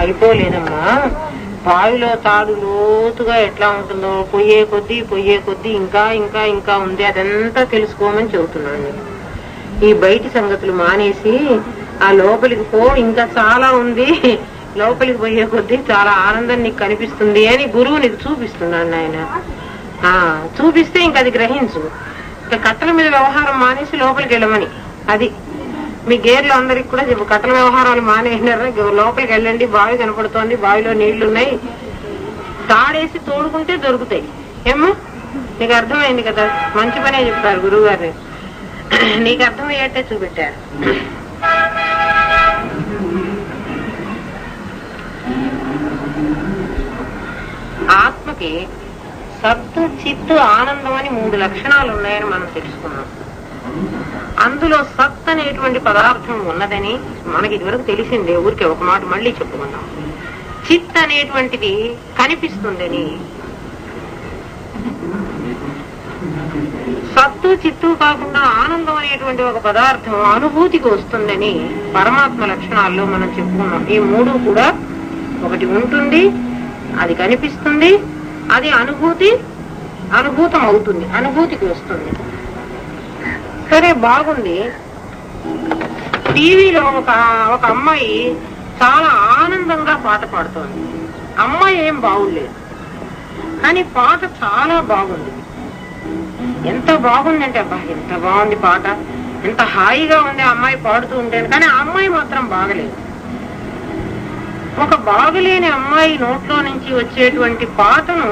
అయిపోలేదమ్మా. బావిలో తాడు లోతుగా ఎట్లా ఉంటుందో పొయ్యే కొద్దీ ఇంకా ఇంకా ఇంకా ఉంది, అదంతా తెలుసుకోమని చెబుతున్నాను. ఈ బయటి సంగతులు మానేసి ఆ లోపలికి పో, ఇంకా చాలా ఉంది, లోపలికి పోయే కొద్దీ చాలా ఆనందం నీకు కనిపిస్తుంది అని గురువు నీకు చూపిస్తున్నాను ఆయన. చూపిస్తే ఇంక అది గ్రహించు. ఇంకా కట్టల మీద వ్యవహారం మానేసి లోపలికి వెళ్ళమని. అది మీ గేర్లు అందరికి కూడా చెప్పు, కట్టల వ్యవహారాలు మానేసినారా, లోపలికి వెళ్ళండి, బావి కనపడుతోంది, బావిలో నీళ్లున్నాయి, తాడేసి తోడుకుంటే దొరుకుతాయి. ఏమో నీకు అర్థమైంది కదా, మంచి పనే చెప్పారు గురువు గారిని, నీకు అర్థమయ్యేట్టే చూపెట్టారు. ఆత్మకి సత్తు చిత్తు ఆనందం అని 3 లక్షణాలు ఉన్నాయని మనం తెలుసుకున్నాం. అందులో సత్ అనేటువంటి పదార్థం ఉన్నదని మనకి ఇదివరకు తెలిసిందే, ఊరికే ఒక మాట మళ్ళీ చెప్పుకున్నాం. చిత్ అనేటువంటిది కనిపిస్తుందని, సత్తు చిత్తు కాకుండా ఆనందం అనేటువంటి ఒక పదార్థం అనుభూతికి వస్తుందని పరమాత్మ లక్షణాల్లో మనం చెప్పుకున్నాం. ఈ 3 కూడా ఒకటి ఉంటుంది, అది కనిపిస్తుంది, అది అనుభూతం అవుతుంది, అనుభూతికి వస్తుంది. సరే బాగుంది. టీవీలో ఒక అమ్మాయి చాలా ఆనందంగా పాట పాడుతోంది. అమ్మాయి ఏం బాగుండలేదు, కానీ పాట చాలా బాగుంది. ఎంత బాగుందంటే అబ్బా ఎంత బాగుంది పాట, ఎంత హాయిగా ఉంది అమ్మాయి పాడుతూ ఉంటే, కానీ ఆ అమ్మాయి మాత్రం బాగలేదు. ఒక బాగలేని అమ్మాయి నోట్లో నుంచి వచ్చేటువంటి పాటను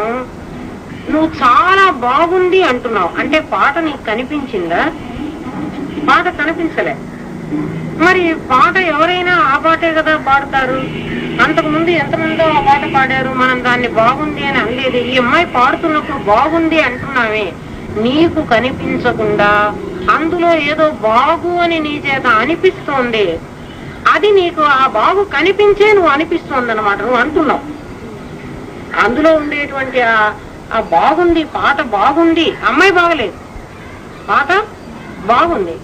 నువ్వు చాలా బాగుంది అంటున్నావు అంటే పాట నీకు కనిపించిందా? పాట కనిపించలే. మరి పాట ఎవరైనా ఆ పాటే కదా పాడతారు. అంతకుముందు ఎంతమందో ఆ పాట పాడారు, మనం దాన్ని బాగుంది అని అనలేదు. ఈ అమ్మాయి పాడుతున్నప్పుడు బాగుంది అంటున్నావే, నీకు కనిపించకుండా అందులో ఏదో బాగు అని నీ చేత అనిపిస్తోంది. అది నీకు ఆ బాగు కనిపించే నువ్వు అనిపిస్తోంది అనమాట, నువ్వు అంటున్నావు. అందులో ఉండేటువంటి ఆ బాగుంది, పాట బాగుంది, అమ్మాయి బాగలేదు, పాట బాగుంది.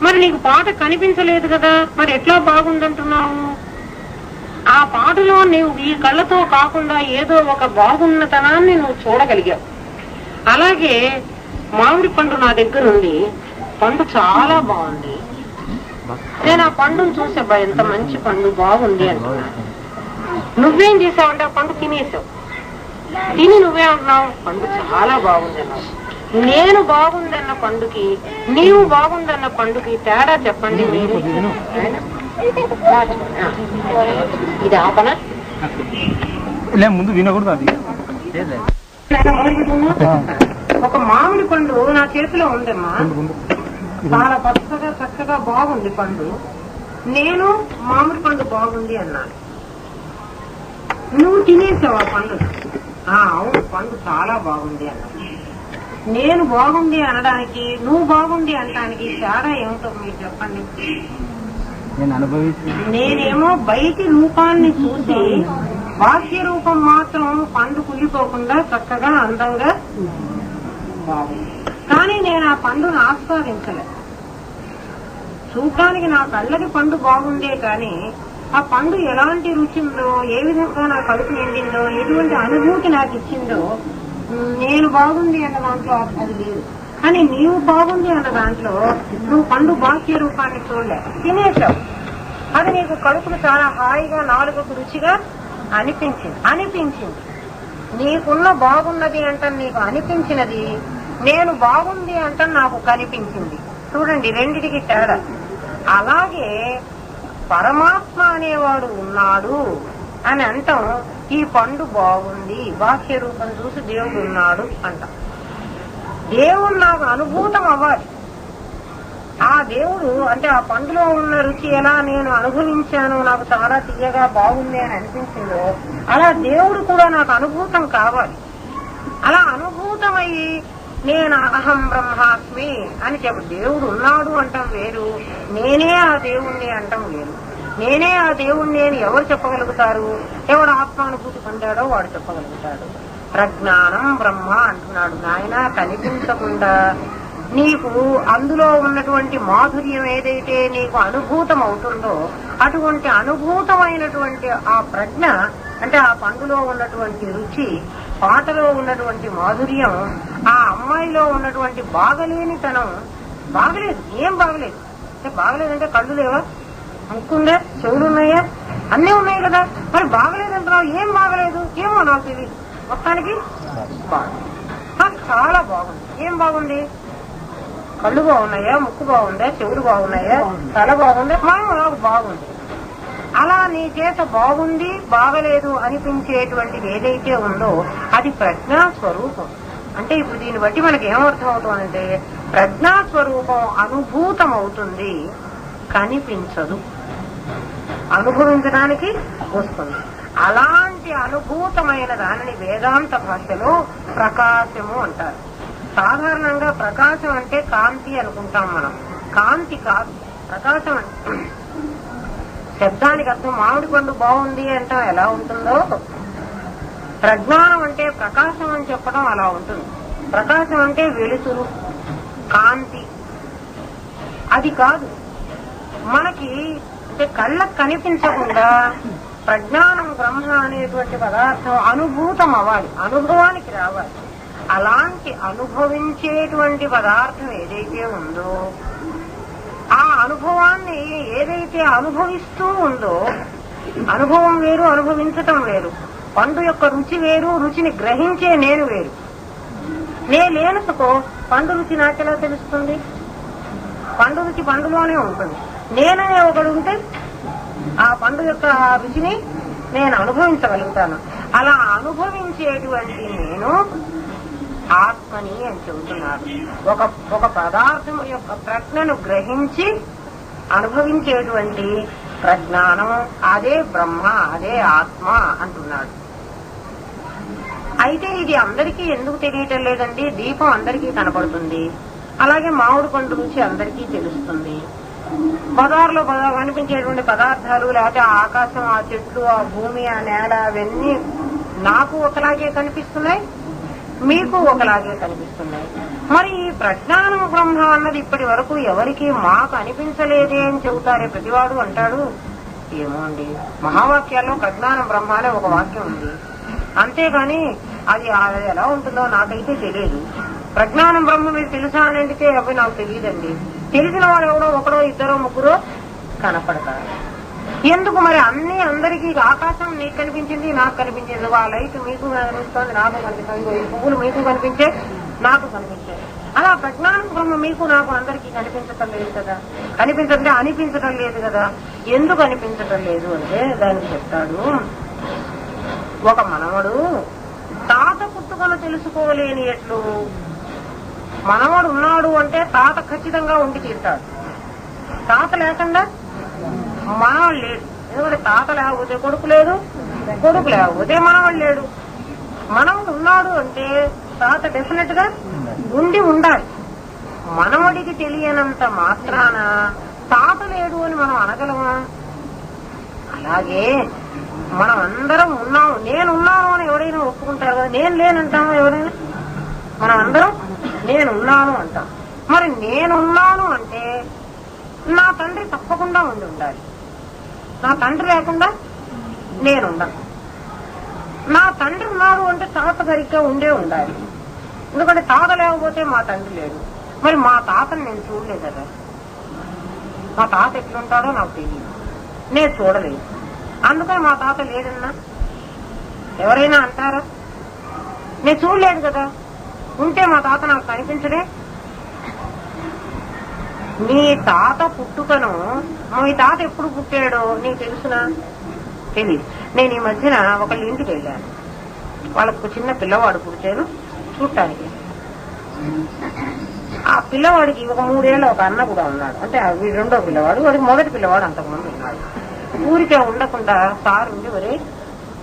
మరి నీకు పాట కనిపించలేదు కదా, మరి ఎట్లా బాగుందంటున్నావు? ఆ పాటలో నీవు ఈ కళ్ళతో కాకుండా ఏదో ఒక బాగున్నతనాన్ని నువ్వు చూడగలిగావు. అలాగే మామిడి పండు నా దగ్గర ఉంది, పండు చాలా బాగుంది. నేను ఆ పండును చూసాబ్బా ఎంత మంచి పండు బాగుంది అంటున్నా. నువ్వేం చేసావంటే ఆ పండు తినేసావు. తిని నువ్వే అంటున్నావు పండు చాలా బాగుంది అన్నావు. నేను బాగుందన్న పండుకి నీవు బాగుందన్న పండుకి తేడా చెప్పండి మీరు. ఇది ఆపన ముందు వినకూడదు. అది ఒక మామిడి పండు నా చేతిలో ఉందమ్మా, చాలా పచ్చగా చక్కగా బాగుంది పండు. నేను మామిడి పండు బాగుంది అన్నాను, నువ్వు తినేసావు ఆ పండు. అవును పండు చాలా బాగుంది అన్నా. నేను బాగుంది అనడానికి నువ్వు బాగుంది అనడానికి తేడా ఏమిటో మీరు చెప్పండి. నేనేమో బయటి రూపాన్ని చూసి బాహ్య రూపం మాత్రం పండు కుళ్ళిపోకుండా చక్కగా అందంగా బాగుంది, కానీ నేను ఆ పండును ఆస్వాదించలేదు. చూడటానికి నా కళ్ళకి పండు బాగుందే కానీ ఆ పండు ఎలాంటి రుచి ఉందో, ఏ విధంగా నా కడుపు నిండిందో, ఎటువంటి అనుభూతి నాకు ఇచ్చిందో నేను బాగుంది అన్న దాంట్లో అది లేదు. కానీ నీవు బాగుంది అన్న దాంట్లో నువ్వు పండు బాహ్య రూపాన్ని చూడలే, తినేసావు. అది నీకు కడుపును చాలా హాయిగా నాలుగుకు రుచిగా అనిపించింది. నీకున్న బాగున్నది అంట నీకు అనిపించినది, నేను బాగుంది అంట నాకు కనిపించింది. చూడండి రెండిటికి తేడా. అలాగే పరమాత్మ అనేవాడు ఉన్నాడు అని అంటాం. ఈ పండు బాగుంది, బాహ్య రూపం చూసి దేవుడు ఉన్నాడు అంటాం. దేవుడు నాకు అనుభూతం అవ్వాలి. ఆ దేవుడు అంటే ఆ పండులో ఉన్న రుచి ఎలా నేను అనుభవించాను, నాకు చాలా తీయగా బాగుంది అని అనిపించిందో అలా దేవుడు కూడా నాకు అనుభూతం కావాలి. అలా అనుభూతమయ్యి నేను అహం బ్రహ్మాస్మి అని చెప్పు. దేవుడు ఉన్నాడు అంటాం వేరు, నేనే ఆ దేవుణ్ణి అంటాం వేరు. నేనే ఆ దేవుణ్ణి అని ఎవరు చెప్పగలుగుతారు? ఎవడు ఆత్మానుభూతి పొందాడో వాడు చెప్పగలుగుతాడు. ప్రజ్ఞానం బ్రహ్మ అంటున్నాడు. నాయన కనిపించకుండా నీకు అందులో ఉన్నటువంటి మాధుర్యం ఏదైతే నీకు అనుభూతం అవుతుందో అటువంటి అనుభూతమైనటువంటి ఆ ప్రజ్ఞ అంటే ఆ పండులో ఉన్నటువంటి రుచి, పాటలో ఉన్నటువంటి మాధుర్యం, ఆ అమ్మాయిలో ఉన్నటువంటి బాగలేనితనం, బాగలేదు, ఏం బాగలేదు అంటే బాగలేదంటే కళ్ళు లేవా, ముక్కుందా, చెవులున్నాయా, అన్నీ ఉన్నాయి కదా, మరి బాగలేదంటున్నావు, ఏం బాగలేదు, ఏమో నాకు తెలియదు, మొత్తానికి బాగుంది, చాలా బాగుంది. ఏం బాగుంది? కళ్ళు బాగున్నాయా, ముక్కు బాగుందా, చెవులు బాగున్నాయా, తల బాగుందా, నాకు బాగుంది. అలా నీ చేత బాగుంది బాగలేదు అనిపించేటువంటిది ఏదైతే ఉందో అది ప్రజ్ఞాస్వరూపం. అంటే ఇప్పుడు దీన్ని బట్టి మనకి ఏమర్థం అవుతుందంటే ప్రజ్ఞాస్వరూపం అనుభూతం అవుతుంది, కనిపించదు, అనుభవించడానికి వస్తుంది. అలాంటి అనుభూతమైన దానిని వేదాంత భాషలో ప్రకాశము అంటారు. సాధారణంగా ప్రకాశం అంటే కాంతి అనుకుంటాం మనం, కాంతి కాదు ప్రకాశం అంటే. శబ్దానికి అర్థం మామిడి పండు బాగుంది అంటాం ఎలా ఉంటుందో, ప్రజ్ఞానం అంటే ప్రకాశం అని చెప్పడం అలా ఉంటుంది. ప్రకాశం అంటే వెలుతురు, కాంతి, అది కాదు. మనకి అంటే కళ్ళకు కనిపించకుండా ప్రజ్ఞానం బ్రహ్మ అనేటువంటి పదార్థం అనుభూతం అవ్వాలి, అనుభవానికి రావాలి. అలాంటి అనుభవించేటువంటి పదార్థం ఏదైతే ఉందో ఆ అనుభవాన్ని ఏదైతే అనుభవిస్తూ ఉందో, అనుభవం వేరు అనుభవించటం వేరు, పండు యొక్క రుచి వేరు, రుచిని గ్రహించే నేను వేరు. లేనుకో పండు రుచి నాకెలా తెలుస్తుంది? పండు రుచి పండులోనే ఉంటుంది. నేననే ఒకడు ఉంటే ఆ పండు యొక్క రుచిని నేను అనుభవించగలుగుతాను. అలా అనుభవించేటువంటి నేను ఆత్మని అని చెబుతున్నాడు. ఒక పదార్థం యొక్క ప్రజ్ఞను గ్రహించి అనుభవించేటువంటి ప్రజ్ఞానం అదే బ్రహ్మ, అదే ఆత్మ అంటున్నాడు. అయితే ఇది అందరికీ ఎందుకు తెలియటం లేదండి? దీపం అందరికీ కనపడుతుంది, అలాగే మామిడి పండు రుచి అందరికీ తెలుస్తుంది. బజార్లో కనిపించేటువంటి పదార్థాలు, లేకపోతే ఆ ఆకాశం, ఆ చెట్లు, ఆ భూమి, ఆ నేల, అవన్నీ నాకు ఒకలాగే కనిపిస్తున్నాయి, మీకు ఒకలాగే కనిపిస్తున్నాయి. మరి ఈ ప్రజ్ఞానం బ్రహ్మ అన్నది ఇప్పటి వరకు ఎవరికి మాకు అనిపించలేదే అని చెబుతారే ప్రతివాడు అంటాడు. ఏమో అండి, మహావాక్యాల్లో ప్రజ్ఞానం బ్రహ్మ అనే ఒక వాక్యం ఉంది, అంతేగాని అది ఎలా ఉంటుందో నాకైతే తెలియదు. ప్రజ్ఞానం బ్రహ్మ మీకు తెలుసా అని అడిగితే అవి నాకు తెలియదండి. తెలిసిన వాడు ఎవడో ఒకడో ఇద్దరో ముగ్గురో కనపడతారు. ఎందుకు మరి అన్ని అందరికీ ఆకాశం నీకు కనిపించింది, నాకు కనిపించేది, ఆ లైట్ మీకు కనిపిస్తుంది, నాకు కనిపిస్తుంది, ఈ పువ్వులు మీకు కనిపించే, నాకు కనిపించాయి. అలా ప్రజ్ఞానం బ్రహ్మ మీకు నాకు అందరికీ కనిపించటం లేదు కదా, అనిపించటం లేదు కదా. ఎందుకు అనిపించటం లేదు అంటే దానికి చెప్తాడు. ఒక మనవడు తాత పుట్టుకను తెలుసుకోలేని ఎట్లు, మనవడు ఉన్నాడు అంటే తాత ఖచ్చితంగా ఉండి తీరుతాడు. తాత లేకుండా మనవాడు లేడు. ఎందుకంటే తాత లేకపోతే కొడుకు లేదు, కొడుకు లేకపోతే మనవాడు లేడు. మనవడు ఉన్నాడు అంటే తాత డెఫినెట్ గా ఉండి ఉండాలి. మనవడికి తెలియనంత మాత్రాన తాత లేడు అని మనం అనగలమా? అలాగే మనం అందరం ఉన్నాము, నేనున్నాను అని ఎవరైనా ఒప్పుకుంటారు కదా, నేను లేనంటామా ఎవరైనా? మనం అందరం నేనున్నాను అంటాం. మరి నేనున్నాను అంటే నా తండ్రి తప్పకుండా ఉండాలి, నా తండ్రి లేకుండా నేనుండను. నా తండ్రి ఉన్నాడు అంటే తాత సరిగ్గా ఉండాలి, ఎందుకంటే తాత లేకపోతే మా తండ్రి లేడు. మరి మా తాతని నేను చూడలేదు కదా, మా తాత ఎట్లుంటాడో నాకు తెలియదు, నేను చూడలేదు, అందుకని మా తాత లేదన్నా ఎవరైనా అంటారా? నేను చూడలేదు కదా, ఉంటే మా తాత నాకు కనిపించడే. నీ తాత పుట్టుకను, మీ తాత ఎప్పుడు పుట్టాడో నీకు తెలుసునా? తెలియదు. నేను ఈ మధ్యన ఒకళ్ళ ఇంటికి వెళ్ళాను, వాళ్ళకు చిన్న పిల్లవాడు పుట్టాడు చూడటానికి. ఆ పిల్లవాడికి ఒక 3 ఏళ్ల ఒక అన్న కూడా ఉన్నాడు, అంటే రెండో పిల్లవాడు, వాడికి మొదటి పిల్లవాడు అంతకుముందు ఉన్నాడు. ఊరికే ఉండకుండా సార్ ఉండి ఒరే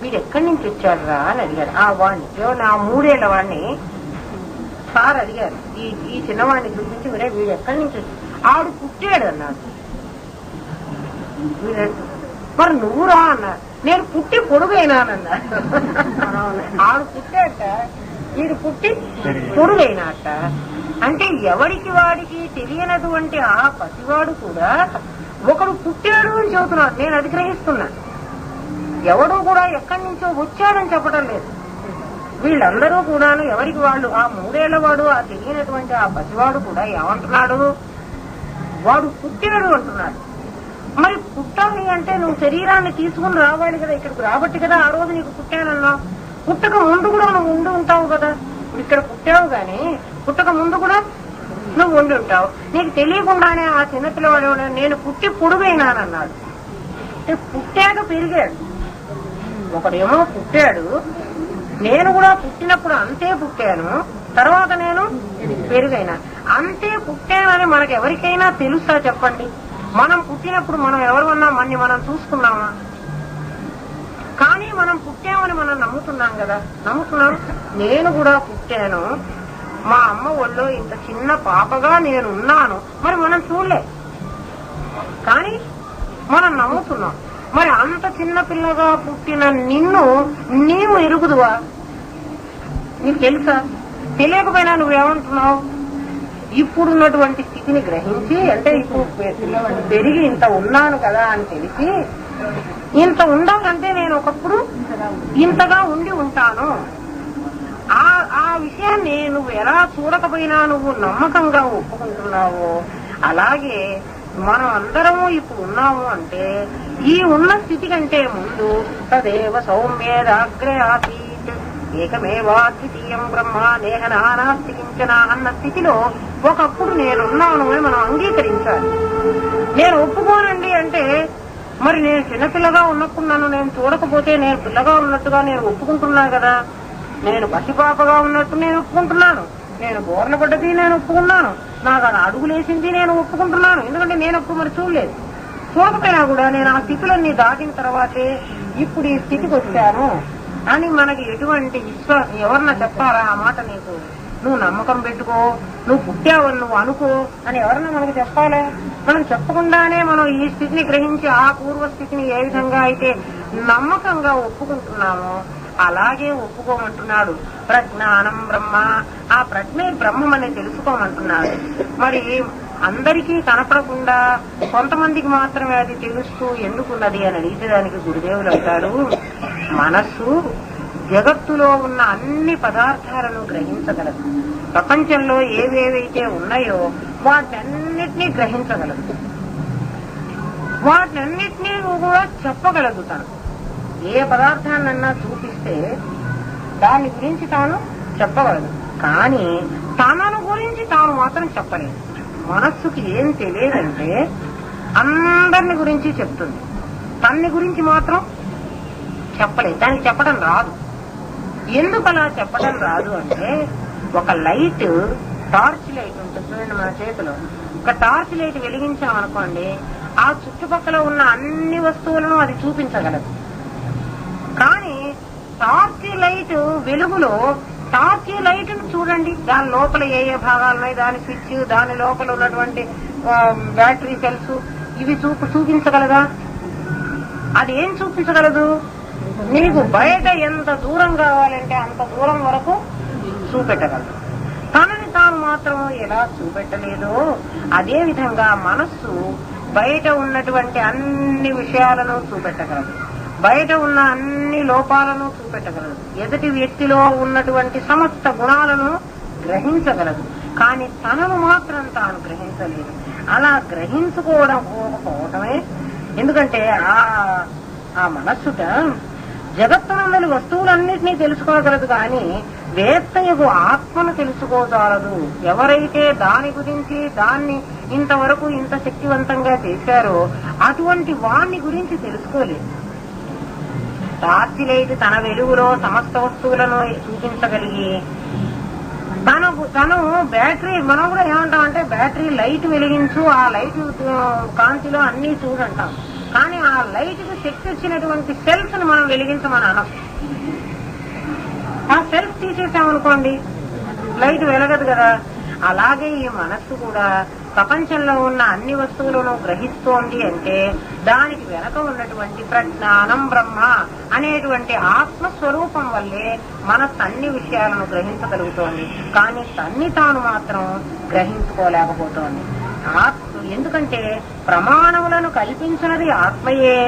వీడు ఎక్కడి నుంచి వచ్చాడు రా అని అడిగాడు. ఆ వాడిని నా 3 ఏళ్ల వాడిని సార్ అడిగారు, ఈ చిన్నవాడిని చూపించి ఒరే వీడు ఎక్కడి నుంచి వచ్చి, ఆడు పుట్టాడు అన్నాడు. మరి నువ్వు రా అన్నాడు. నేను పుట్టి పొడుగైనానన్నాడు. ఆడు పుట్టాట, వీడు పుట్టి పొడుగైనాట. అంటే ఎవడికి వాడికి తెలియనటువంటి ఆ పసివాడు కూడా ఒకడు పుట్టాడు అని చెబుతున్నాడు, నేను అది గ్రహిస్తున్నా. ఎవడూ కూడా ఎక్కడి నుంచో వచ్చాడని చెప్పడం లేదు. వీళ్ళందరూ కూడాను ఎవరికి వాళ్ళు, ఆ 3 ఏళ్ల వాడు, ఆ తెలియనటువంటి ఆ పసివాడు కూడా ఏమంటున్నాడు, వాడు పుట్టాడు అంటున్నాడు. మరి పుట్టాలి అంటే నువ్వు శరీరాన్ని తీసుకుని రావాలి కదా, ఇక్కడికి రాబట్టి కదా ఆ రోజు నీకు పుట్టానన్నావు. పుట్టక ముందు కూడా నువ్వు ఉండి ఉంటావు కదా, ఇక్కడ పుట్టావు గాని పుట్టక ముందు కూడా నువ్వు ఉండి ఉంటావు. నీకు తెలియకుండానే ఆ చిన్నపిల్లవాడు నేను పుట్టి పొడుగైనానన్నాడు. పుట్టాక పెరిగాడు. ఒకడేమో పుట్టాడు, నేను కూడా పుట్టినప్పుడు అంతే పుట్టాను, తర్వాత నేను పెరుగైనా. అంతే పుట్టానని మనకెవరికైనా తెలుసా చెప్పండి? మనం పుట్టినప్పుడు మనం ఎవరన్నా మన్ని మనం చూసుకున్నామా? కానీ మనం పుట్టామని మనం నమ్ముతున్నాం కదా, నమ్ముతున్నాం. నేను కూడా పుట్టాను, మా అమ్మ ఒళ్ళో ఇంత చిన్న పాపగా నేను ఉన్నాను, మరి మనం చూడలే కానీ మనం నమ్ముతున్నాం. మరి అంత చిన్న పిల్లగా పుట్టిన నిన్ను నీవు ఎరుగుదువా? నీకు తెలుసా? తెలియకపోయినా నువ్వేమంటున్నావు? ఇప్పుడున్నటువంటి స్థితిని గ్రహించి, అంటే ఇప్పుడు పెరిగి ఇంత ఉన్నాను కదా అని తెలిసి, ఇంత ఉండాలంటే నేను ఒకప్పుడు ఇంతగా ఉండి ఉంటాను. ఆ విషయాన్ని నువ్వు ఎలా చూడకపోయినా నువ్వు నమ్మకంగా ఒప్పుకుంటున్నావో, అలాగే మనం అందరము ఇప్పుడు ఉన్నాము అంటే ఈ ఉన్న స్థితి కంటే ముందు తదేవ సౌమ్యేదాగ్రే ఆసీత్ ఏకమేవాద్వితీయం బ్రహ్మ నేహ నానాస్తి కించన అన్న స్థితిలో ఒకప్పుడు నేనున్నాను అని మనం అంగీకరించాలి. నేను ఒప్పుకోనండి అంటే మరి నేను చిన్నపిల్లగా ఉన్నప్పుడు నన్ను నేను చూడకపోతే నేను పిల్లగా ఉన్నట్టుగా నేను ఒప్పుకుంటున్నా కదా. నేను పసిపాపగా ఉన్నట్టు నేను ఒప్పుకుంటున్నాను, నేను బోర్ల పడ్డది నేను ఒప్పుకున్నాను, నాకు అది అడుగులేసింది నేను ఒప్పుకుంటున్నాను. ఎందుకంటే నేను అప్పుడు మరి చూడలేదు. చూడకపోయినా కూడా నేను ఆ స్థితులన్నీ దాటిన తర్వాతే ఇప్పుడు ఈ స్థితికి వచ్చాను అని మనకి ఎటువంటి విశ్వాసం ఎవరన్నా చెప్పారా ఆ మాట? నీకు నువ్వు నమ్మకం పెట్టుకో, నువ్వు పుట్టావని నువ్వు అనుకో అని ఎవరన్నా మనకు చెప్పాలే? మనం చెప్పకుండానే మనం ఈ స్థితిని గ్రహించి ఆ పూర్వ స్థితిని ఏ విధంగా అయితే నమ్మకంగా ఒప్పుకుంటున్నామో అలాగే ఒప్పుకోమంటున్నాడు. ప్రజ్ఞానం బ్రహ్మ, ఆ ప్రజ్ఞే బ్రహ్మమని తెలుసుకోమంటున్నాడు. మరి అందరికీ కనపడకుండా కొంతమందికి మాత్రమే అది తెలుస్తూ ఎందుకున్నది అని అడిగేదానికి గురుదేవులు అంటాడు, మనస్సు జగత్తులో ఉన్న అన్ని పదార్థాలను గ్రహించగలదు. ప్రపంచంలో ఏవేవైతే ఉన్నాయో వాటన్నిటినీ గ్రహించగలదు, వాటన్నిటినీ కూడా చెప్పగలదు. తను ఏ పదార్థాన్నన్నా చూపిస్తే దాని గురించి తాను చెప్పగలదు, కానీ తనను గురించి తాను మాత్రం చెప్పలేదు. మనస్సుకి ఏం తెలియదంటే అందరిని గురించి చెప్తుంది, తన్ని గురించి మాత్రం చెప్పలేదు. దానికి చెప్పడం రాదు. ఎందుకు అలా చెప్పడం రాదు అంటే, ఒక లైట్, టార్చ్ లైట్ ఉంటుంది చూడండి మన చేతిలో. ఒక టార్చ్ లైట్ వెలిగించామనుకోండి, ఆ చుట్టుపక్కల ఉన్న అన్ని వస్తువులను అది చూపించగలదు. కానీ టార్చ్ లైట్ వెలుగులో టార్చ్ లైట్ ను చూడండి, దాని లోపల ఏ ఏ భాగాలు ఉన్నాయి, దాని స్విచ్, దాని లోపల ఉన్నటువంటి బ్యాటరీ సెల్స్, ఇవి చూపించగలదా? అది ఏం చూపించగలదు? నీకు బయట ఎంత దూరం కావాలంటే అంత దూరం వరకు చూపెట్టగలదు. తనని తాను మాత్రం ఎలా చూపెట్టలేదో అదే విధంగా మనస్సు బయట ఉన్నటువంటి అన్ని విషయాలను చూపెట్టగలదు, బయట ఉన్న అన్ని లోపాలను చూపెట్టగలదు, ఎదుటి వ్యక్తిలో ఉన్నటువంటి సమస్త గుణాలను గ్రహించగలదు. కానీ తనను మాత్రం తాను గ్రహించలేదు. అలా గ్రహించుకోవడమే. ఎందుకంటే ఆ మనస్సుట జగత్తునందలి వస్తువులన్నిటినీ తెలుసుకోగలదు, కానీ వేత్తయగు ఆత్మను తెలుసుకోగలదు. ఎవరైతే దాని గురించి దాన్ని ఇంతవరకు ఇంత శక్తివంతంగా చేశారో అటువంటి వాణ్ణి గురించి తెలుసుకోలేదు. టార్చ్ లైట్ తన వెలుగులో సమస్త వస్తువులను చూపించగలిగి తను బ్యాటరీ, మనం కూడా ఏమంటామంటే బ్యాటరీ లైట్ వెలిగించు, ఆ లైట్ కాంతిలో అన్ని చూడంటాం. కానీ ఆ లైట్ కు శక్తి వచ్చినటువంటి సెల్స్ ను మనం వెలిగించమని అనం. ఆ సెల్స్ తీసేసామనుకోండి లైట్ వెలగదు కదా. అలాగే ఈ మనస్సు కూడా ప్రపంచంలో ఉన్న అన్ని వస్తువులను గ్రహిస్తోంది అంటే దానికి వెనక ఉన్నటువంటి ప్రజ్ఞానం బ్రహ్మ అనేటువంటి ఆత్మస్వరూపం వల్లే మనస్సు అన్ని విషయాలను గ్రహించగలుగుతోంది. కానీ తన్ని తాను మాత్రం గ్రహించుకోలేకపోతోంది. ఎందుకంటే ప్రమాణములను కల్పించినది ఆత్మయే,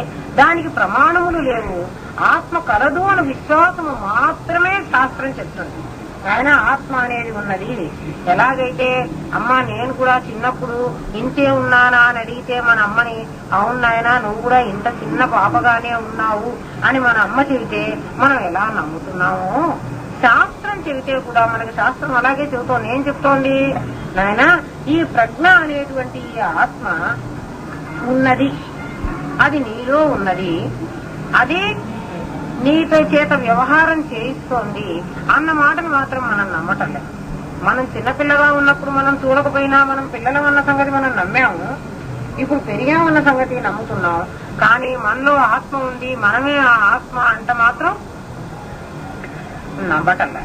దానికి ప్రమాణములు లేవు. ఆత్మ కలదు అని విశ్వాసము మాత్రమే శాస్త్రం చెప్తుంది. ఆయన ఆత్మ అనేది ఉన్నది. ఎలాగైతే అమ్మ నేను కూడా చిన్నప్పుడు ఇంతే ఉన్నానా అని అడిగితే మన అమ్మని, అవును నాయనా నువ్వు కూడా ఇంత చిన్న పాపగానే ఉన్నావు అని మన అమ్మ చెబితే మనం ఎలా నమ్ముతున్నామో, శాస్త్రం చెబితే కూడా మనకి శాస్త్రం అలాగే చెబుతోంది. ఏం చెప్తోంది? నాయన ఈ ప్రజ్ఞ అనేటువంటి ఈ ఆత్మ ఉన్నది, అది నీలో ఉన్నది, అదే నీతో చేత వ్యవహారం చేయిస్తోంది అన్న మాటను మాత్రం మనం నమ్మటం లేదు. మనం చిన్నపిల్లగా ఉన్నప్పుడు మనం చూడకపోయినా మనం పిల్లలం అన్న సంగతి మనం నమ్మాము. ఇప్పుడు పెరిగామన్న సంగతి నమ్ముతున్నాం. కానీ మనలో ఆత్మ ఉంది, మనమే ఆ ఆత్మ అంట మాత్రం నమ్మటంలా.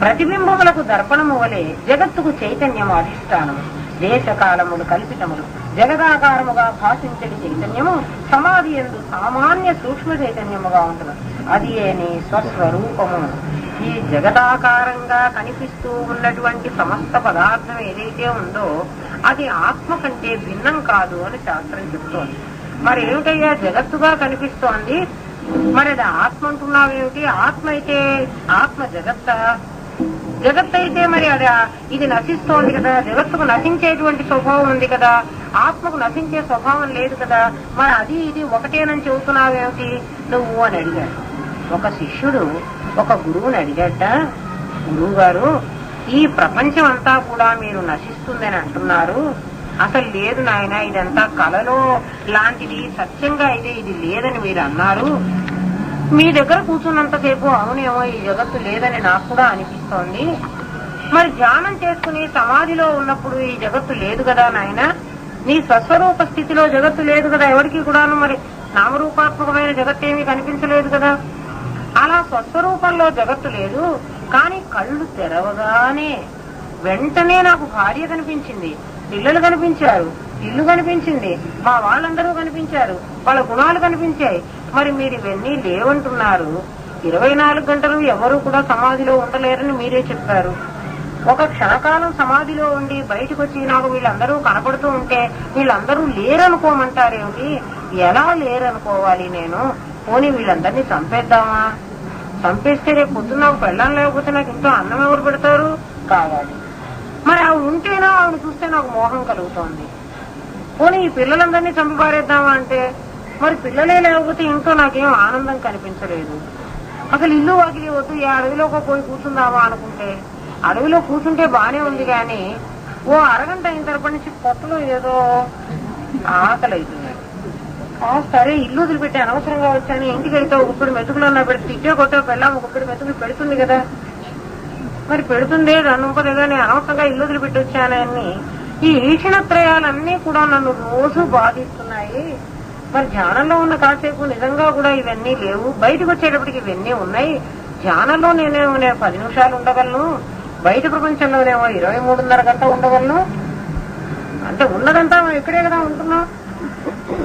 ప్రతిబింబములకు దర్పణము వలె జగత్తుకు చైతన్యము అధిష్టానము, దేశకాలములు కల్పితములు, జగదాకారముగా భాషించని చైతన్యము సమాధి యందు సామాన్య సూక్ష్మ చైతన్యముగా ఉంటుంది. అది నీ స్వస్వరూపము. ఈ జగదాకారంగా కనిపిస్తూ ఉన్నటువంటి సమస్త పదార్థం ఏదైతే ఉందో అది ఆత్మ కంటే భిన్నం కాదు అని శాస్త్రం చెప్తోంది. మరి ఏమిటయ్యా జగత్తుగా కనిపిస్తోంది, మరి అది ఆత్మ అంటున్నావేమిటి? ఆత్మ అయితే ఆత్మ జగత్ అయితే మరి అది ఇది నశిస్తోంది కదా, జగత్తుకు నశించేటువంటి స్వభావం ఉంది కదా, ఆత్మకు నశించే స్వభావం లేదు కదా, మరి అది ఇది ఒకటేనని చెబుతున్నావేమిటి నువ్వు అని అడిగాడు. ఒక శిష్యుడు ఒక గురువుని అడిగట, గురువు గారు ఈ ప్రపంచం అంతా కూడా మీరు నశిస్తుందని అంటున్నారు, అసలు లేదు నాయన ఇదంతా కలలో లాంటిది, సత్యంగా అయితే ఇది లేదని మీరు అన్నారు. మీ దగ్గర కూర్చున్నంతసేపు అవునేమో ఈ జగత్తు లేదని నాకు కూడా అనిపిస్తోంది. మరి ధ్యానం చేసుకుని సమాధిలో ఉన్నప్పుడు ఈ జగత్తు లేదు కదా నాయన, నీ స్వస్వరూప స్థితిలో జగత్తు లేదు కదా, ఎవరికి కూడాను మరి నామరూపాత్మకమైన జగత్తేమీ కనిపించలేదు కదా. అలా స్వస్వరూపంలో జగత్తు లేదు, కానీ కళ్ళు తెరవగానే వెంటనే నాకు భార్య కనిపించింది, పిల్లలు కనిపించారు, ఇల్లు కనిపించింది, మా వాళ్ళందరూ కనిపించారు, వాళ్ళ గుణాలు కనిపించాయి. మరి మీరు ఇవన్నీ లేవంటున్నారు. 24 గంటలు ఎవరు కూడా సమాధిలో ఉండలేరని మీరే చెప్పారు. ఒక క్షణకాలం సమాధిలో ఉండి బయటకు వచ్చి నాకు వీళ్ళందరూ కనపడుతూ ఉంటే వీళ్ళందరూ లేరనుకోమంటారేమిటి? ఎలా లేరనుకోవాలి నేను? పోనీ వీళ్ళందరినీ చంపేద్దామా? చంపేస్తే రేపు పొద్దున్న నాకు పెళ్ళం లేకపోతే నాకు ఇంట్లో అన్నం ఎవరు పెడతారు? కావాలి. మరి ఆవిడ ఉంటేనా ఆవిడ చూస్తే నాకు మోహం కలుగుతోంది. పోనీ ఈ పిల్లలందరినీ చంపి పారేద్దామా అంటే మరి పిల్లలే లేకపోతే ఇంట్లో నాకేం ఆనందం కనిపించలేదు. అసలు ఇల్లు వాకిలి వద్దు, ఈ అడవిలో పోయి కూర్చుందామా అనుకుంటే అడవిలో కూర్చుంటే బానే ఉంది, కానీ ఓ అరగంట అయిన తరపటి నుంచి కొత్తలో ఏదో ఆకలి అవుతుంది. సరే ఇల్లు వదిలిపెట్టి అనవసరంగా వచ్చాను, ఇంటికి వెళ్తే ఒకప్పుడు మెతుకులన్నా పెడితే తిట్టే కొట్టే పెళ్ళాం ఒకప్పుడు మెతుకులు పెడుతుంది కదా, మరి పెడుతుందే నన్నుంపదే కానీ అనవసరంగా ఇల్లు వదిలిపెట్టి వచ్చానని ఈ ఈక్షణత్రయాలన్నీ కూడా నన్ను రోజు బాధిస్తున్నాయి. మరి ధ్యానంలో ఉన్న కాసేపు నిజంగా కూడా ఇవన్నీ లేవు, బయటకు వచ్చేటప్పటికి ఇవన్నీ ఉన్నాయి. ధ్యానంలో నేనేమో 10 నిమిషాలు ఉండగలను, బయట ప్రపంచంలోనేమో 23.5 గంట ఉండగలను. అంటే ఉన్నదంతా ఇక్కడే కదా ఉంటున్నాం.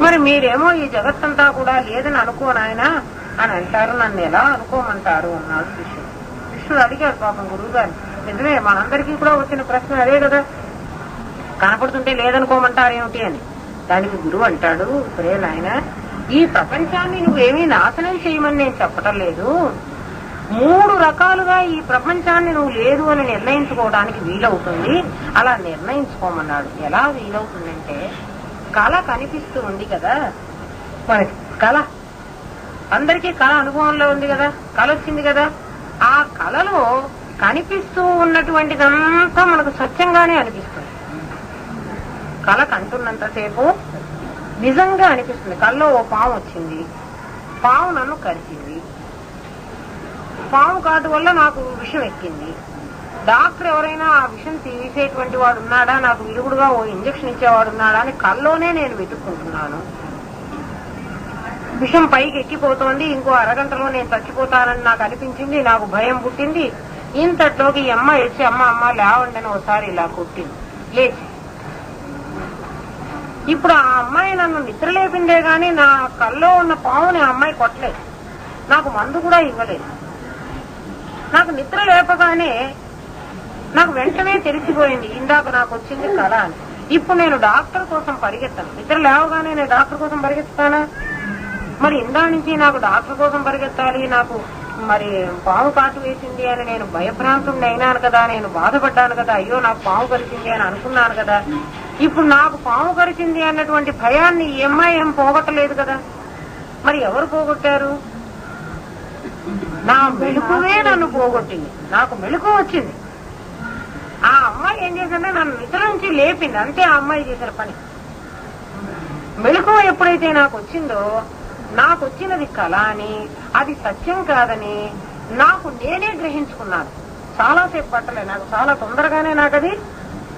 మరి మీరేమో ఈ జగత్తంతా కూడా లేదని అనుకోనాయన అని అంటారు, నన్ను ఎలా అనుకోమంటారు అన్నాడు శిష్యుడు. శిష్యుడు అడిగాడు పాపం గురువు గారు, నిజమే మనందరికీ కూడా వచ్చిన ప్రశ్న అదే కదా, కనపడుతుంటే లేదనుకోమంటారేమిటి అని. దానికి గురువు అంటాడు, సరే నాయన ఈ ప్రపంచాన్ని నువ్వేమీ నాశనం చేయమని నేను చెప్పటం లేదు, 3 రకాలుగా ఈ ప్రపంచాన్ని నువ్వు లేదు అని నిర్ణయించుకోవడానికి వీలవుతుంది, అలా నిర్ణయించుకోమన్నాడు. ఎలా వీలవుతుందంటే కళ కనిపిస్తూ ఉంది కదా, మనకి కళ అందరికీ కళ అనుభవంలో ఉంది కదా, కళ వచ్చింది కదా, ఆ కళలో కనిపిస్తూ ఉన్నటువంటిదంతా మనకు సత్యంగానే అనిపిస్తుంది. కళ కంటున్నంతసేపు నిజంగా అనిపిస్తుంది. కళ్ళలో ఓ పాము వచ్చింది, పాము నన్ను కరిచింది, పాము కాటు వల్ల నాకు విషం ఎక్కింది, డాక్టర్ ఎవరైనా ఆ విషం తీసేటువంటి వాడు ఉన్నాడా, నాకు విరుగుడుగా ఓ ఇంజక్షన్ ఇచ్చేవాడు ఉన్నాడా అని కల్లోనే నేను వెతుక్కుంటున్నాను. విషం పైకి ఎక్కిపోతోంది, ఇంకో అరగంటలో నేను చచ్చిపోతానని నాకు అనిపించింది, నాకు భయం పుట్టింది. ఇంతట్లోకి ఈ అమ్మ వచ్చి అమ్మ లేవండి అని ఒకసారి ఇలా కొట్టింది, లేచి. ఇప్పుడు ఆ అమ్మాయి నన్ను నిద్ర లేపిందే గాని నా కల్లో ఉన్న పావుని ఆ అమ్మాయి కొట్టలేదు, నాకు మందు కూడా ఇవ్వలేదు. నాకు నిద్ర లేపగానే నాకు వెంటనే తెలిసిపోయింది ఇందాక నాకు వచ్చింది కళ అని. ఇప్పుడు నేను డాక్టర్ కోసం పరిగెత్తాను. నిద్ర లేవగానే నేను డాక్టర్ కోసం పరిగెత్తానా? మరి ఇందా నుంచి నాకు డాక్టర్ కోసం పరిగెత్తాలి, నాకు మరి పాము కాటు వేసింది అని నేను భయభ్రాంతుడిని అయినాను కదా, నేను బాధపడ్డాను కదా, అయ్యో నాకు పాము కరిచింది అని అనుకున్నాను కదా. ఇప్పుడు నాకు పాము కరిచింది అన్నటువంటి భయాన్ని ఈ అమ్మాయి ఏం పోగొట్టలేదు కదా. మరి ఎవరు పోగొట్టారు? నా మెలకువే నన్ను పోగొట్టింది. నాకు మెలకు వచ్చింది. ఆ అమ్మాయి ఏం చేసిందంటే నన్ను నిద్ర నుంచి లేపింది, అంతే ఆ అమ్మాయి చేసిన పని. మెలకువ ఎప్పుడైతే నాకు వచ్చిందో, నాకు వచ్చినది కళ అని, అది సత్యం కాదని నాకు నేనే గ్రహించుకున్నాను. చాలాసేపు పట్టలే, నాకు చాలా తొందరగానే నాకు అది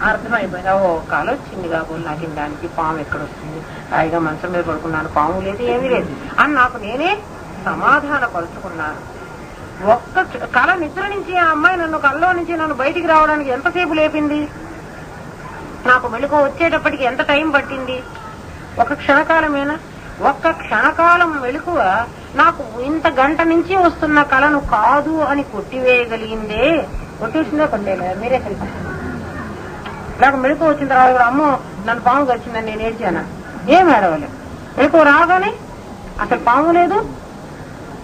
అర్థమైపోయింది. ఓ కళ వచ్చింది కాబోలు, నాకు దానికి పాము ఎక్కడొస్తుంది, హాయిగా మంచం మీద పడుకున్నాను, పాము లేదు ఏమీ లేదు అని నాకు నేనే సమాధాన పరుచుకున్నాను. ఒక్క కళ నిద్ర నుంచి ఆ అమ్మాయి నన్ను కళ్ళలో నుంచి నన్ను బయటికి రావడానికి ఎంతసేపు లేపింది? నాకు మెలకువ వచ్చేటప్పటికి ఎంత టైం పట్టింది? ఒక క్షణకాలమేనా? ఒక్క క్షణకాలం మెలకువ నాకు ఇంత గంట నుంచి వస్తున్న కళను కాదు అని కొట్టివేయగలిగిందే. కొట్టేసిందో కొట్టేలే మీరే కలిపి. నాకు మెలకువ వచ్చిన తర్వాత కూడా అమ్మో నన్ను పాము గడిచిందని నేను ఏడ్చానా? ఏం ఏడవలేదు. మెలకువ రాగానే అసలు పాము లేదు,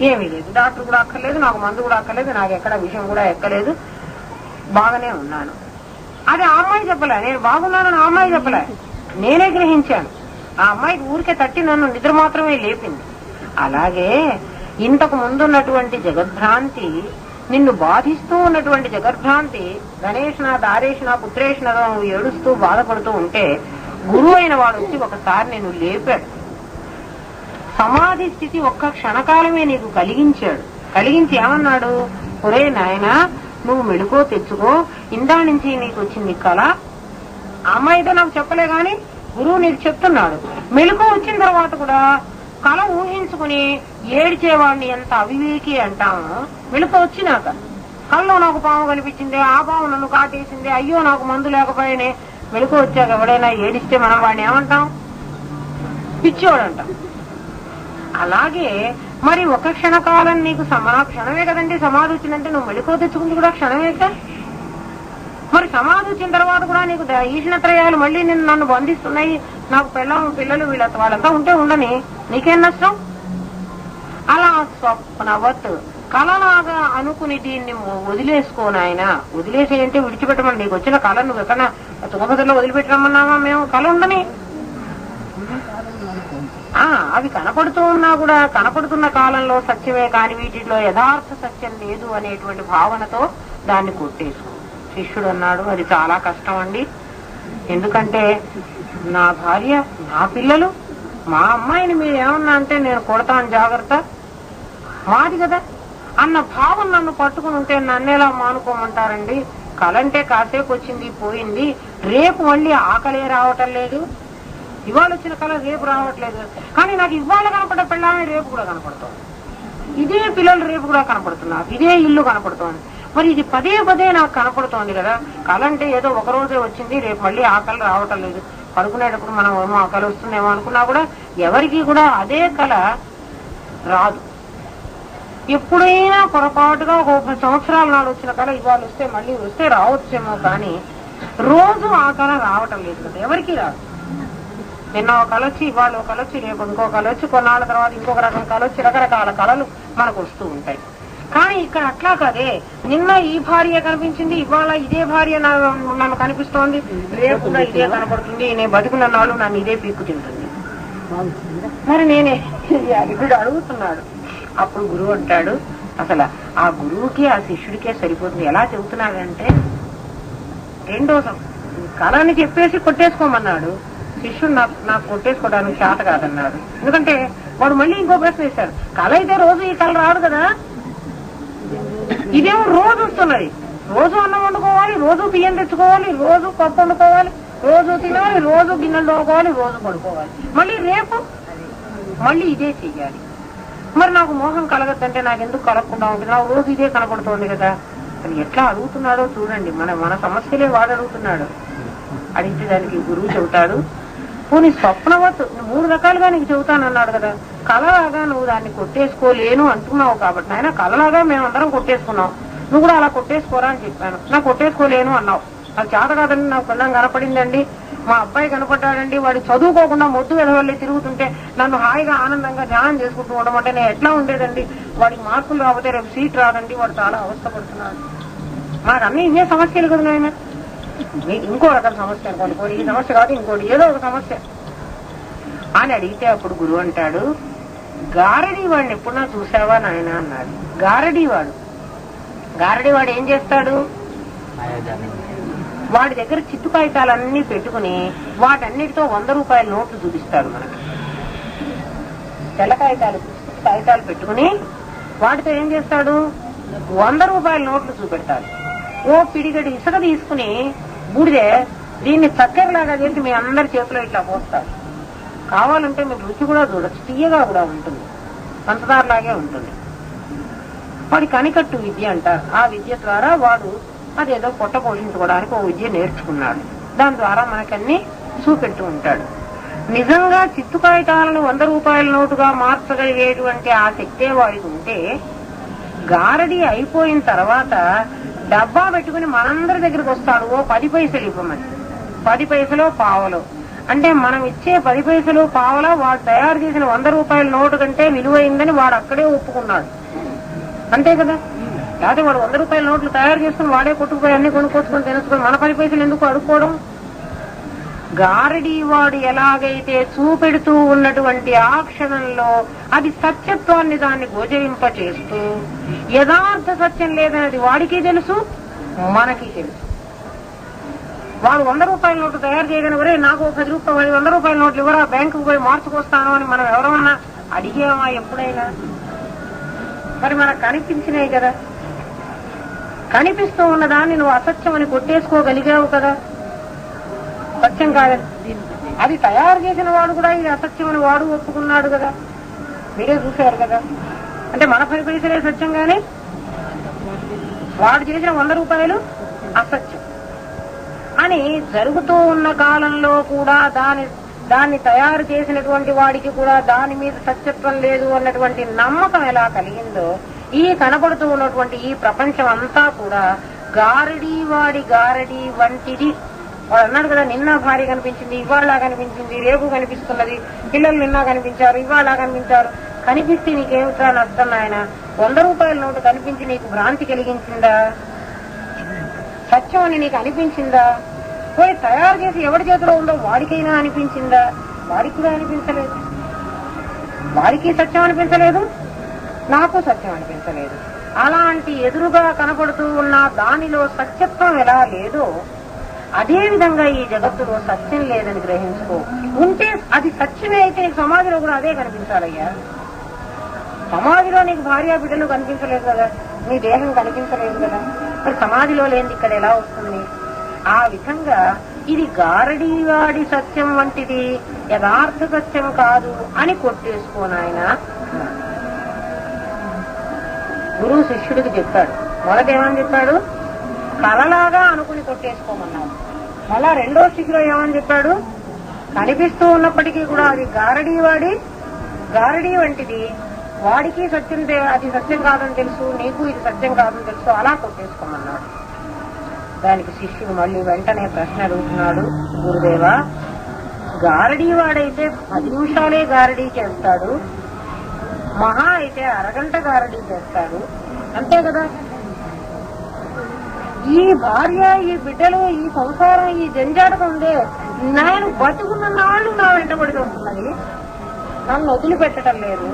ఏమీ లేదు, డాక్టర్ కూడా అక్కర్లేదు, నాకు మందు కూడా అక్కర్లేదు, నాకు ఎక్కడ విషయం కూడా ఎక్కలేదు, బాగానే ఉన్నాను. అది ఆ అమ్మాయి చెప్పలే, నేను బాగున్నానని ఆ అమ్మాయి చెప్పలే, నేనే గ్రహించాను. ఆ అమ్మాయికి ఊరికే తట్టి నన్ను నిద్ర మాత్రమే లేపింది. అలాగే ఇంతకు ముందున్నటువంటి జగద్భ్రాంతి, నిన్ను బాధిస్తూ ఉన్నటువంటి జగద్భ్రాంతి, గణేష్నాథ్ ఆరేష్నా పుత్రేష్నాథ్ నువ్వు ఏడుస్తూ బాధపడుతూ ఉంటే గురువు అయిన వాడు వచ్చి ఒకసారి నేను లేపాడు. సమాధి స్థితి ఒక్క క్షణకాలమే నీకు కలిగించాడు. కలిగించి ఏమన్నాడు? ఒరే నాయనా నువ్వు మెలుకో తెచ్చుకో, ఇందా నుంచి నీకు వచ్చింది కళ. అమ్మాయితో నాకు చెప్పలే గాని గురువు నీకు చెప్తున్నాడు. మెలుకో వచ్చిన తర్వాత కూడా కళ ఊహించుకుని ఏడ్చేవాడిని ఎంత అవివేకి అంటాము. మెలుకో వచ్చినాక కళ్ళలో నాకు పాము కనిపించింది, ఆ పాము నన్ను కాటేసింది, అయ్యో నాకు మందు లేకపోయానే. మెలుకో వచ్చాక ఎవడైనా ఏడిస్తే మనం వాడిని ఏమంటాం? పిచ్చోడు అంటాం. అలాగే మరి ఒక క్షణకాలం నీకు క్షణమే కదండి సమాధి వచ్చిందంటే, నువ్వు మెలుకో తెచ్చుకుంది కూడా క్షణమే కదా. మరి సమాధి వచ్చిన తర్వాత కూడా నీకు ఈశ్వరత్రయాలు మళ్ళీ నన్ను బంధిస్తున్నాయి, నాకు పిల్లలు వాళ్ళంతా ఉంటే ఉండని, నీకేం నష్టం? అలా స్వప్నవత్ కళలాగా అనుకుని దీన్ని వదిలేసుకోనాయన. వదిలేసేయంటే విడిచిపెట్టమని, నీకు వచ్చిన కళ నువ్వు ఎక్కడన్నా తుంగభద్రలో వదిలిపెట్టమన్నామా? మేము కళ ఉండని, అవి కనపడుతూ ఉన్నా కూడా కనపడుతున్న కాలంలో సత్యమే కాని వీటిలో యథార్థ సత్యం లేదు అనేటువంటి భావనతో దాన్ని కొట్టేసుకో. శిష్యుడు అన్నాడు, అది చాలా కష్టం అండి, ఎందుకంటే నా భార్య, నా పిల్లలు, మా అమ్మాయిని మీరు ఏమన్నా అంటే నేను కొడతాను జాగ్రత్త, మాది కదా అన్న భావం నన్ను పట్టుకుని ఉంటే నన్నేలా మానుకోమంటారండి? కలంటే కాసేపు వచ్చింది పోయింది, రేపు మళ్ళీ ఆకలే రావటం లేదు. ఇవాళ వచ్చిన కళ రేపు రావట్లేదు, కానీ నాకు ఇవాళ కనపడ్డ పెళ్ళామే రేపు కూడా కనపడుతోంది, ఇదే పిల్లలు రేపు కూడా కనపడుతున్నారు, ఇదే ఇల్లు కనపడుతోంది. మరి ఇది పదే పదే నాకు కనపడుతోంది కదా. కళ అంటే ఏదో ఒక రోజే వచ్చింది, రేపు మళ్ళీ ఆకలి రావటం లేదు. పడుకునేటప్పుడు మనం ఏమో ఆకలి వస్తుందేమో అనుకున్నా కూడా ఎవరికి కూడా అదే కళ రాదు. ఎప్పుడైనా పొరపాటుగా ఒక 30 సంవత్సరాల నాడు వచ్చిన కళ ఇవాళ వస్తే మళ్ళీ వస్తే రావచ్చేమో, కానీ రోజు ఆ కళ రావటం లేదు కదా, ఎవరికి రాదు. నిన్న ఒక కళ వచ్చి ఇవాళ ఒక కళ వచ్చి రేపు ఇంకో కళ వచ్చి కొన్నాళ్ళ తర్వాత ఇంకొక రకం కళ వచ్చి రకరకాల కళలు మనకు వస్తూ ఉంటాయి. కానీ ఇక్కడ అట్లా కాదే, నిన్న ఈ భార్య కనిపించింది, ఇవాళ ఇదే భార్య నన్ను కనిపిస్తోంది, రేపు కూడా ఇదే కనపడుతుంది, నేను బతుకున్న నాళ్ళు నన్ను ఇదే పీక్కు తింటుంది. మరి నేనే వీడు అడుగుతున్నాడు. అప్పుడు గురువు అంటాడు, అసలు ఆ గురువుకి ఆ శిష్యుడికే సరిపోతుంది. ఎలా చెబుతున్నాడంటే, రెండో కళ అని చెప్పేసి కొట్టేసుకోమన్నాడు, శిష్యుడు నాకు కొట్టేసుకోవడానికి చేత కాదన్నాడు. ఎందుకంటే వాడు మళ్ళీ ఇంకో ప్రశ్న వేశాడు, కళ అయితే రోజు ఈ కళ రాదు కదా, ఇదేమో రోజు వస్తున్నది, రోజు అన్నం వండుకోవాలి, రోజు బియ్యం తెచ్చుకోవాలి, రోజు పప్పు వండుకోవాలి, రోజు తినాలి, రోజు గిన్నెలు తోముకోవాలి, రోజు పడుకోవాలి, మళ్ళీ రేపు మళ్ళీ ఇదే చెయ్యాలి. మరి నాకు మోహం కలగద్దంటే నాకు ఎందుకు కలగకుండా ఉంటుంది? నాకు రోజు ఇదే కనపడుతోంది కదా. అది ఎట్లా అడుగుతున్నాడో చూడండి, మన సమస్యలే వాడు అడుగుతున్నాడు. అడిగితే దానికి గురువు చెబుతాడు, పోనీ స్వప్నవత్ 3 రకాలుగా నీకు చెబుతానన్నాడు కదా, కళలాగా నువ్వు దాన్ని కొట్టేసుకోలేను అంటున్నావు కాబట్టి నాయన, కళలాగా మేమందరం కొట్టేసుకున్నాం, నువ్వు కూడా అలా కొట్టేసుకోరా అని చెప్పాను, నాకు కొట్టేసుకోలేను అన్నావు, అది చేత కాదండి, నాకు పిల్లం కనపడిందండి, మా అబ్బాయి కనపడ్డాడండి, వాడు చదువుకోకుండా మొద్దు వెళ్ళి తిరుగుతుంటే నన్ను హాయిగా ఆనందంగా ధ్యానం చేసుకుంటూ ఉండమంటే నేను ఎట్లా ఉండేదండి, వాడికి మార్కులు రాకపోతే రేపు సీట్ రాదండి, వాడు చాలా అవస్థపడుతున్నాడు. మాకు అన్ని ఇవే సమస్యలు కదా నాయన. మీకు ఇంకో రకాల సమస్య అనుకోండి, ఈ సమస్య కాదు ఇంకోటి ఏదో ఒక సమస్య అని అడిగితే అప్పుడు గురువు అంటాడు, గారడీ వాడిని ఎప్పుడన్నా చూసావా నాయన అన్నాడు. గారడీవాడు ఏం చేస్తాడు, వాడి దగ్గర చిత్తు కాగితాలన్నీ పెట్టుకుని వాటన్నిటితో 100 రూపాయల నోట్లు చూపిస్తాడు మనకి. తెల్ల కాగితాలు పెట్టుకుని వాటితో ఏం చేస్తాడు, 100 రూపాయల నోట్లు చూపెడతాడు. ఓ పిడిగడి ఇసుక తీసుకుని బూడిదే దీన్ని చక్కెరలాగా చేసి మీ అందరి చేతిలో ఇట్లా పోస్తాడు. కావాలంటే మీరు రుచి కూడా చూడొచ్చు, తీయగా కూడా ఉంటుంది, పంచదారలాగే ఉంటుంది. వాడి కనికట్టు విద్య అంటారు. ఆ విద్య ద్వారా వాడు అదేదో పొట్ట పోషించుకోవడానికి ఓ విద్య నేర్చుకున్నాడు. దాని ద్వారా మనకన్నీ చూపెడుతూ ఉంటాడు. నిజంగా చిత్తు కాగితాలను 100 రూపాయల నోటుగా మార్చగలిగేటువంటి ఆ శక్తే వాడికి ఉంటే, గారడీ అయిపోయిన తర్వాత డబ్బా పెట్టుకుని మనందరి దగ్గరికి వస్తాడు. ఓ 10 పైసలు ఇవ్వమని, 10 పైసలో పావలో అంటే మనం ఇచ్చే 10 పైసలు పావలా వాడు తయారు చేసిన 100 రూపాయల నోటు కంటే విలువైందని వాడు అక్కడే ఒప్పుకున్నాడు. అంతే కదా. లేకపోతే వాడు 100 రూపాయల నోట్లు తయారు చేసుకుని వాడే కొట్టుకుపోయి అన్ని కొనుక్కొచ్చుకొని తెలుసుకొని మన 10 పైసలు ఎందుకు అడుక్కోవడం. గారడీ వాడు ఎలాగైతే చూపెడుతూ ఉన్నటువంటి ఆ క్షణంలో అది సత్యత్వాన్ని దాన్ని గోచరింప చేస్తూ, యథార్థ సత్యం లేదనేది వాడికి తెలుసు, మనకి తెలుసు. వాడు 100 రూపాయల నోట్లు తయారు చేయగానే వరే నాకు 10 రూపాయలు 100 రూపాయల నోట్లు ఇవ్వరా, బ్యాంకుకు పోయి మార్చుకొస్తాను అని మనం ఎవరన్నా అడిగామా ఎప్పుడైనా? మరి మనకు కనిపించినాయి కదా. కనిపిస్తూ ఉన్నదాన్ని నువ్వు అసత్యం అని కొట్టేసుకోగలిగావు కదా, సత్యం కాదని. అది తయారు చేసిన వాడు కూడా ఇది అసత్యం అని వాడు ఒప్పుకున్నాడు కదా, మీరే చూశారు కదా. అంటే మన 10 పైసలే సత్యం కానీ వాడు చేసిన 100 రూపాయలు అసత్యం అని జరుగుతూ ఉన్న కాలంలో కూడా దాన్ని తయారు చేసినటువంటి వాడికి కూడా దాని మీద సత్యత్వం లేదు అన్నటువంటి నమ్మకం ఎలా కలిగిందో, ఈ కనబడుతూ ఉన్నటువంటి ఈ ప్రపంచం అంతా కూడా గారడీ వాడి గారడీ వంటిది. వాడు అన్నాడు కదా, నిన్న భార్య కనిపించింది, ఇవాళ కనిపించింది, రేపు కనిపిస్తున్నది, పిల్లలు నిన్న కనిపించారు, ఇవాళ కనిపించారు. కనిపిస్తే నీకేమిట్రా నష్టం ఆయన? 100 రూపాయల నోటు కనిపించి నీకు భ్రాంతి కలిగించిందా? సత్యం అని నీకు అనిపించిందా? పోయి తయారు చేసి ఎవరి చేతిలో ఉందో వాడికైనా అనిపించిందా? వాడికి కూడా అనిపించలేదు. వాడికి సత్యం అనిపించలేదు, నాకు సత్యం అనిపించలేదు. అలాంటి ఎదురుగా కనపడుతూ ఉన్న దానిలో సత్యత్వం ఎలా లేదో అదే విధంగా ఈ జగత్తులో సత్యం లేదని గ్రహించుకో. ఉంటే అది సత్యమే అయితే సమాధిలో కూడా అదే కనిపించాలయ్యా. సమాధిలో నీకు భార్య బిడ్డలు కనిపించలేదు కదా, నీ దేహం కనిపించలేదు కదా, మరి సమాధిలో లేని ఇక్కడ ఎలా వస్తుంది? ఆ విధంగా ఇది గారడీవాడి సత్యం వంటిది, యథార్థ సత్యం కాదు అని కొట్టేసుకోనాయన. గురువు శిష్యుడికి చెప్పాడు. మొదటేమని చెప్పాడు? కలలాగా అనుకుని కొట్టేసుకోమన్నాడు. మళ్ళా రెండో స్థితిలో ఏమని చెప్పాడు? కనిపిస్తూ ఉన్నప్పటికీ కూడా అది గారడీ వంటిది, వాడికి సత్యం అది సత్యం కాదని తెలుసు, నీకు ఇది సత్యం కాదని తెలుసు, అలా కొట్టేసుకోమన్నాడు. దానికి శిష్యుడు మళ్ళీ వెంటనే ప్రశ్న అడుగుతున్నాడు, గురుదేవా, గారడీ వాడైతే 10 నిమిషాలే గారడీ చేస్తాడు, మహా అయితే అరగంట గారడీ చేస్తాడు, అంతే కదా. ఈ భార్య, ఈ బిడ్డలు, ఈ సంసారం, ఈ జంజాటం ఉండే నేను బతుకున్న నాళ్ళు నా వెంటబడి వస్తున్నది, నన్ను వదిలిపెట్టడం లేదు.